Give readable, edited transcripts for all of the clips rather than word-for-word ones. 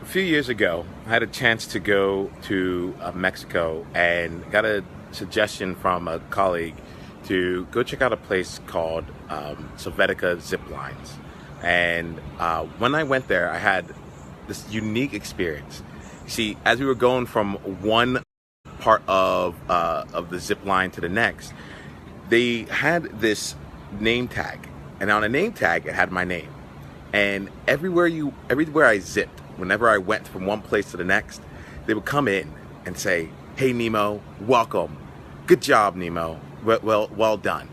few years ago, I had a chance to go to Mexico and got a suggestion from a colleague to go check out a place called Helvetica Zip Lines. And when I went there, I had this unique experience. You see, as we were going from one part of the zip line to the next, they had this name tag, and on a name tag it had my name. And everywhere I zipped, whenever I went from one place to the next, they would come in and say, "Hey Nemo, welcome. Good job, Nemo. Well done."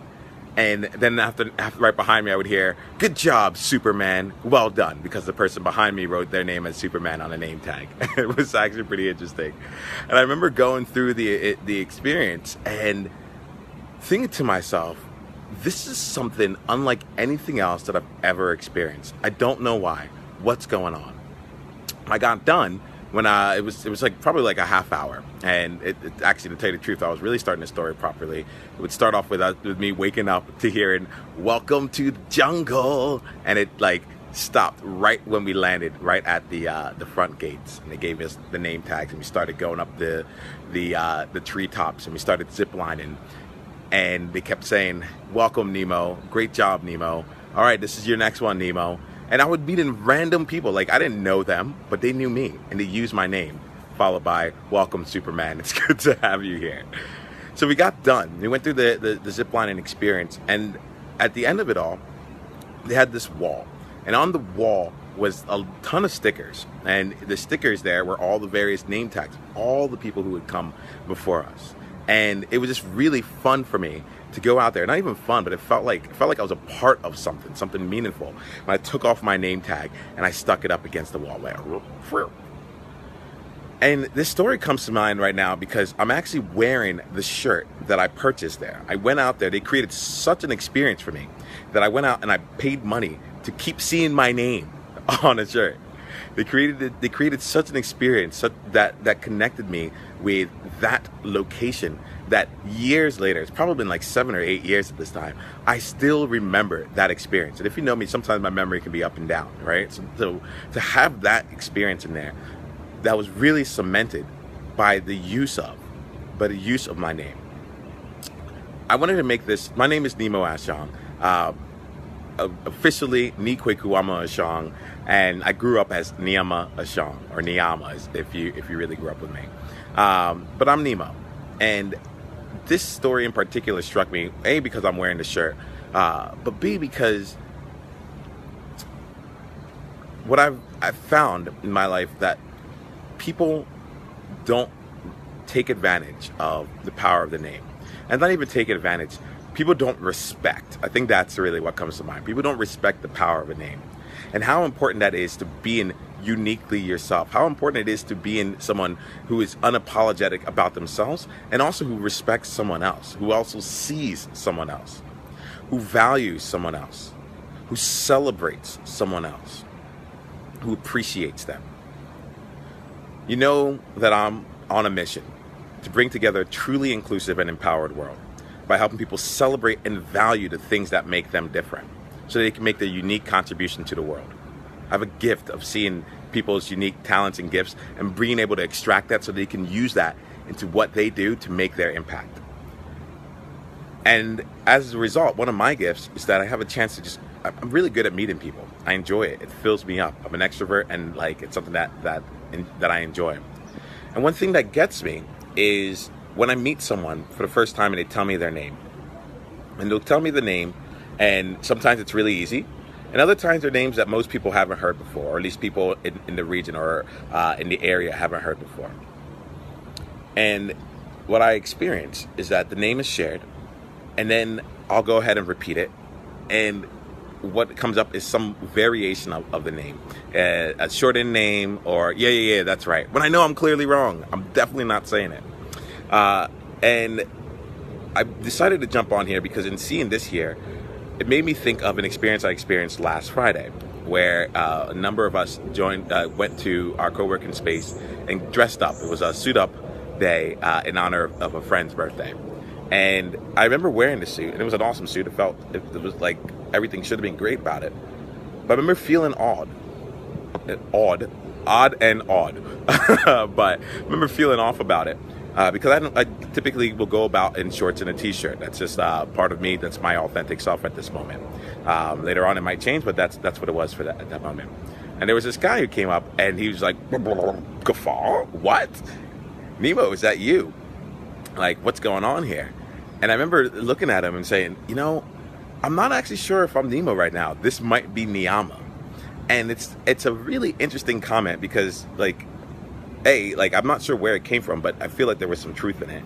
And then after right behind me, I would hear, "Good job, Superman. Well done," because the person behind me wrote their name as Superman on a name tag. It was actually pretty interesting. And I remember going through the experience and thinking to myself, this is something unlike anything else that I've ever experienced. I don't know why. What's going on? I got done when it was like probably like a half hour, and it actually, to tell you the truth, I was really starting the story properly. It would start off with me waking up to hearing "Welcome to the jungle," and it like stopped right when we landed right at the front gates, and they gave us the name tags, and we started going up the treetops, and we started zip lining. And they kept saying, "Welcome, Nemo. Great job, Nemo. All right, this is your next one, Nemo." And I would meet in random people. Like, I didn't know them, but they knew me. And they used my name, followed by, "Welcome, Superman. It's good to have you here." So we got done. We went through the zip lining experience. And at the end of it all, they had this wall. And on the wall was a ton of stickers. And the stickers there were all the various name tags, all the people who had come before us. And it was just really fun for me to go out there. Not even fun, but it felt like I was a part of something meaningful. When I took off my name tag and I stuck it up against the wall. And this story comes to mind right now because I'm actually wearing the shirt that I purchased there. I went out there. They created such an experience for me that I went out and I paid money to keep seeing my name on a shirt. They created such an experience that connected me with that location that years later, it's probably been like 7 or 8 years at this time, I still remember that experience. And if you know me, sometimes my memory can be up and down, right? So to have that experience in there, that was really cemented by the use of my name. I wanted to make this, my name is Nemo Ashong. Officially Nikwekuama Ashong, and I grew up as Nemo Ashong, or Nyama if you really grew up with me. But I'm Nemo, and this story in particular struck me, A, because I'm wearing the shirt, but B, because what I've found in my life that people don't take advantage of the power of the name, and not even take advantage. People don't respect. I think that's really what comes to mind. People don't respect the power of a name, and how important that is to being uniquely yourself. How important it is to being someone who is unapologetic about themselves, and also who respects someone else, who also sees someone else, who values someone else, who celebrates someone else, who appreciates them. You know that I'm on a mission to bring together a truly inclusive and empowered world by helping people celebrate and value the things that make them different so they can make their unique contribution to the world. I have a gift of seeing people's unique talents and gifts and being able to extract that so they can use that into what they do to make their impact. And as a result, one of my gifts is that I have a chance to I'm really good at meeting people. I enjoy it. It fills me up. I'm an extrovert, and like, it's something that I enjoy. And one thing that gets me is when I meet someone for the first time and they tell me their name. And they'll tell me the name, and sometimes it's really easy. And other times they're names that most people haven't heard before, or at least people in the region or in the area haven't heard before. And what I experience is that the name is shared, and then I'll go ahead and repeat it. And what comes up is some variation of the name, a shortened name, or yeah, that's right. When I know I'm clearly wrong, I'm definitely not saying it. And I decided to jump on here because in seeing this here, it made me think of an experience I experienced last Friday, where a number of us went to our co-working space and dressed up. It was a suit up day in honor of a friend's birthday. And I remember wearing the suit, and it was an awesome suit. It was like everything should have been great about it. But I remember feeling awed odd and odd. But I remember feeling off about it because I typically will go about in shorts and a t-shirt. That's just part of me. That's my authentic self at this moment. Later on it might change, but that's what it was for that at that moment. And there was this guy who came up and he was like, guffaw, what? Nemo, is that you? Like, what's going on here? And I remember looking at him and saying, you know, I'm not actually sure if I'm Nemo right now. This might be Niyama. And it's a really interesting comment because, like, I'm not sure where it came from, but I feel like there was some truth in it.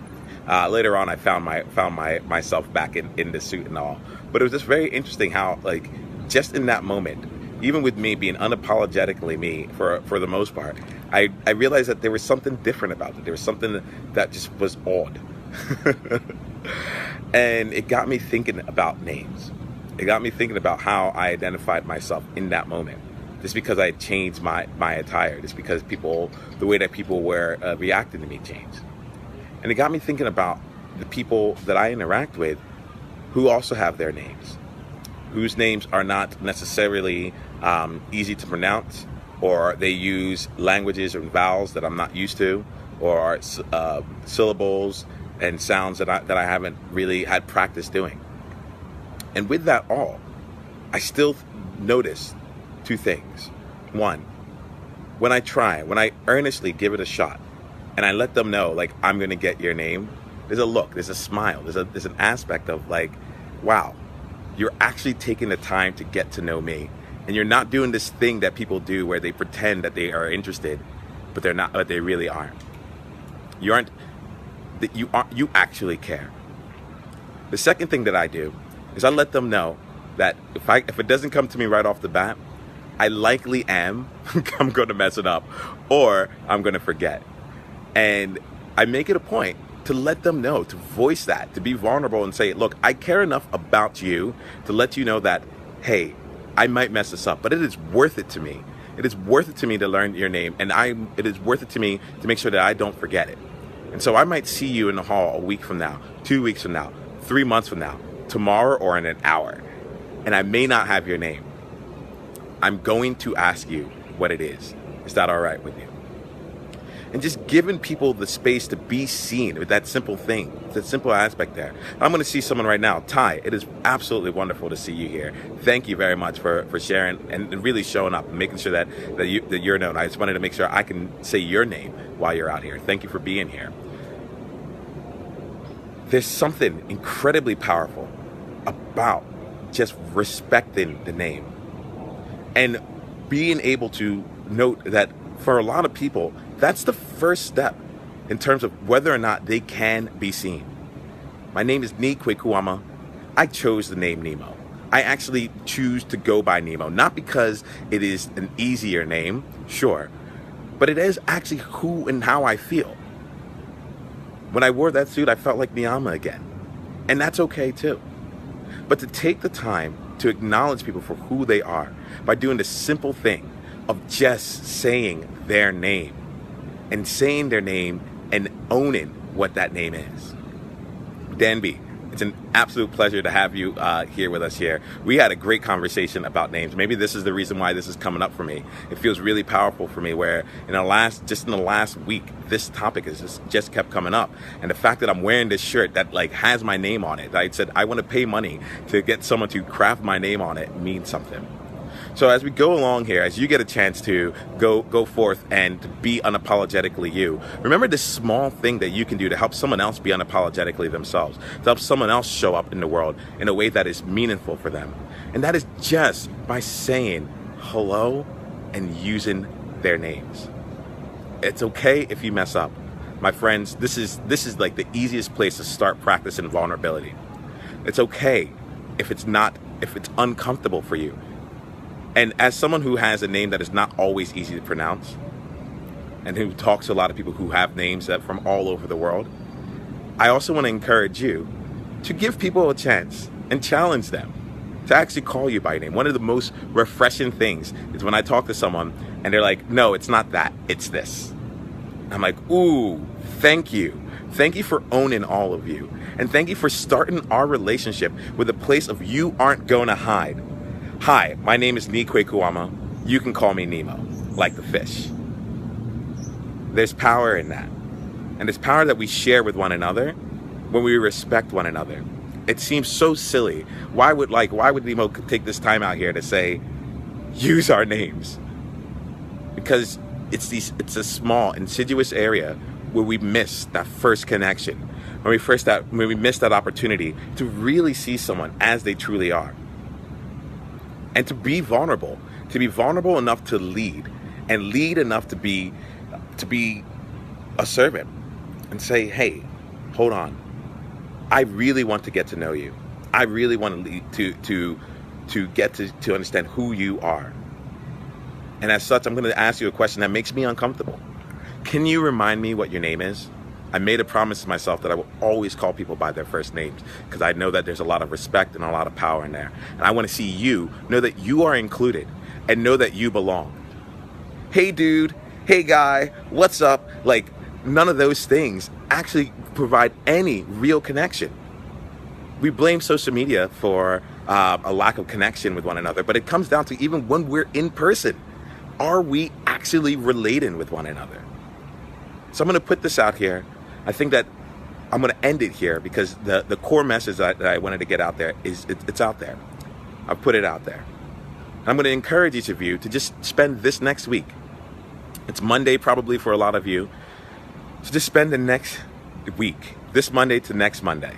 Later on, I found myself back in the suit and all. But it was just very interesting how, like, just in that moment, even with me being unapologetically me for the most part, I realized that there was something different about it. There was something that just was odd. And it got me thinking about names. It got me thinking about how I identified myself in that moment. Just because I changed my attire, just because the way that people were reacting to me changed. And it got me thinking about the people that I interact with who also have their names, whose names are not necessarily easy to pronounce, or they use languages and vowels that I'm not used to, or syllables and sounds that I haven't really had practice doing. And with that all, I still notice two things. One, when I earnestly give it a shot, and I let them know, like, I'm gonna get your name, there's a look, there's a smile, there's an aspect of, like, wow, you're actually taking the time to get to know me, and you're not doing this thing that people do where they pretend that they are interested, but they're not, but they really aren't. You actually care. The second thing that I do is I let them know that if it doesn't come to me right off the bat, I likely am I'm going to mess it up, or I'm going to forget. And I make it a point to let them know, to voice that, to be vulnerable and say, look, I care enough about you to let you know that, hey, I might mess this up, but it is worth it to me. It is worth it to me to learn your name, and it is worth it to me to make sure that I don't forget it. And so I might see you in the hall a week from now, 2 weeks from now, 3 months from now, tomorrow, or in an hour, and I may not have your name. I'm going to ask you what it is. Is that all right with you? And just giving people the space to be seen with that simple thing, that simple aspect there. I'm going to see someone right now. Ty, it is absolutely wonderful to see you here. Thank you very much for sharing and really showing up and making sure that you're known. I just wanted to make sure I can say your name while you're out here. Thank you for being here. There's something incredibly powerful about just respecting the name and being able to note that for a lot of people, that's the first step in terms of whether or not they can be seen. My name is Nikwekuama. I chose the name Nemo. I actually choose to go by Nemo, not because it is an easier name, sure, but it is actually who and how I feel. When I wore that suit, I felt like Niyama again. And that's okay too. But to take the time to acknowledge people for who they are by doing the simple thing of just saying their name and saying their name and owning what that name is. Danby, it's an absolute pleasure to have you here with us here. We had a great conversation about names. Maybe this is the reason why this is coming up for me. It feels really powerful for me where in the last week, this topic has just kept coming up. And the fact that I'm wearing this shirt that like has my name on it, I said, I want to pay money to get someone to craft my name on it means something. So as we go along here, as you get a chance to go forth and to be unapologetically you, remember this small thing that you can do to help someone else be unapologetically themselves, to help someone else show up in the world in a way that is meaningful for them. And that is just by saying hello and using their names. It's okay if you mess up. My friends, this is like the easiest place to start practicing vulnerability. It's okay if it's uncomfortable for you. And as someone who has a name that is not always easy to pronounce, and who talks to a lot of people who have names that from all over the world, I also want to encourage you to give people a chance and challenge them to actually call you by your name. One of the most refreshing things is when I talk to someone and they're like, no, it's not that, it's this. I'm like, ooh, thank you. Thank you for owning all of you. And thank you for starting our relationship with a place of you aren't going to hide. Hi, my name is Nikwekuama. You can call me Nemo, like the fish. There's power in that. And there's power that we share with one another when we respect one another. It seems so silly. Why would Nemo take this time out here to say, use our names? Because it's a small, insidious area where we miss that first connection, when we miss that opportunity to really see someone as they truly are, and to be vulnerable enough to lead, and lead enough to be a servant, and say, hey, hold on, I really want to get to know you. I really want to lead to get to understand who you are. And as such, I'm going to ask you a question that makes me uncomfortable. Can you remind me what your name is? I made a promise to myself that I will always call people by their first names, because I know that there's a lot of respect and a lot of power in there. And I want to see you know that you are included and know that you belong. Hey dude, hey guy, what's up? Like, none of those things actually provide any real connection. We blame social media for a lack of connection with one another, but it comes down to even when we're in person. Are we actually relating with one another? So I'm going to put this out here. I think that I'm going to end it here because the core message that I wanted to get out there is it's out there. I've put it out there. I'm going to encourage each of you to just spend this next week. It's Monday probably for a lot of you. So just spend the next week, this Monday to next Monday,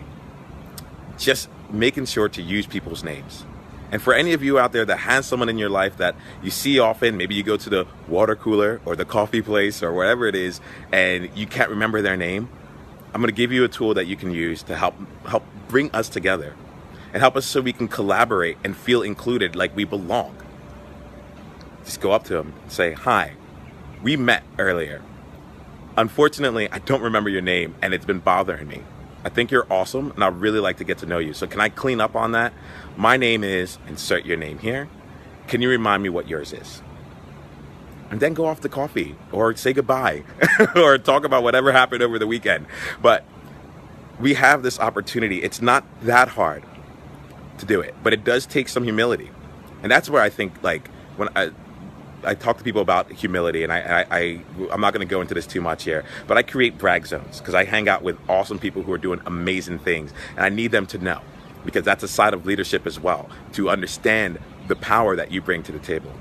just making sure to use people's names. And for any of you out there that has someone in your life that you see often, maybe you go to the water cooler or the coffee place or wherever it is, and you can't remember their name, I'm going to give you a tool that you can use to help bring us together and help us so we can collaborate and feel included like we belong. Just go up to them and say, hi, we met earlier. Unfortunately, I don't remember your name and it's been bothering me. I think you're awesome and I'd really like to get to know you. So can I clean up on that? My name is, insert your name here. Can you remind me what yours is? And then go off to coffee or say goodbye or talk about whatever happened over the weekend. But we have this opportunity. It's not that hard to do it, but it does take some humility. And that's where I think, like, when I talk to people about humility, and I'm not going to go into this too much here, but I create brag zones because I hang out with awesome people who are doing amazing things, and I need them to know, because that's a side of leadership as well, to understand the power that you bring to the table.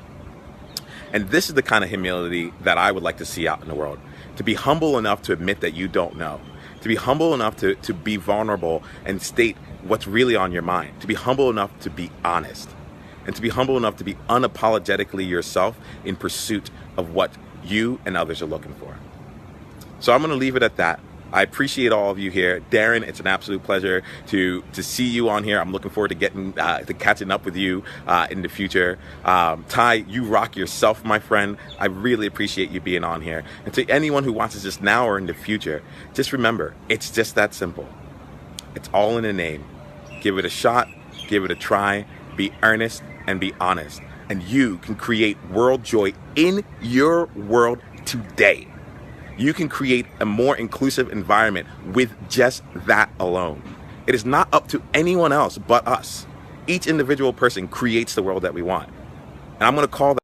And this is the kind of humility that I would like to see out in the world, to be humble enough to admit that you don't know, to be humble enough to be vulnerable and state what's really on your mind, to be humble enough to be honest, and to be humble enough to be unapologetically yourself in pursuit of what you and others are looking for. So I'm going to leave it at that. I appreciate all of you here. Darren, it's an absolute pleasure to see you on here. I'm looking forward to getting to catching up with you in the future. Ty, you rock yourself, my friend. I really appreciate you being on here. And to anyone who watches this now or in the future, just remember, it's just that simple. It's all in a name. Give it a shot. Give it a try. Be earnest and be honest. And you can create world joy in your world today. You can create a more inclusive environment with just that alone. It is not up to anyone else but us. Each individual person creates the world that we want. And I'm going to call that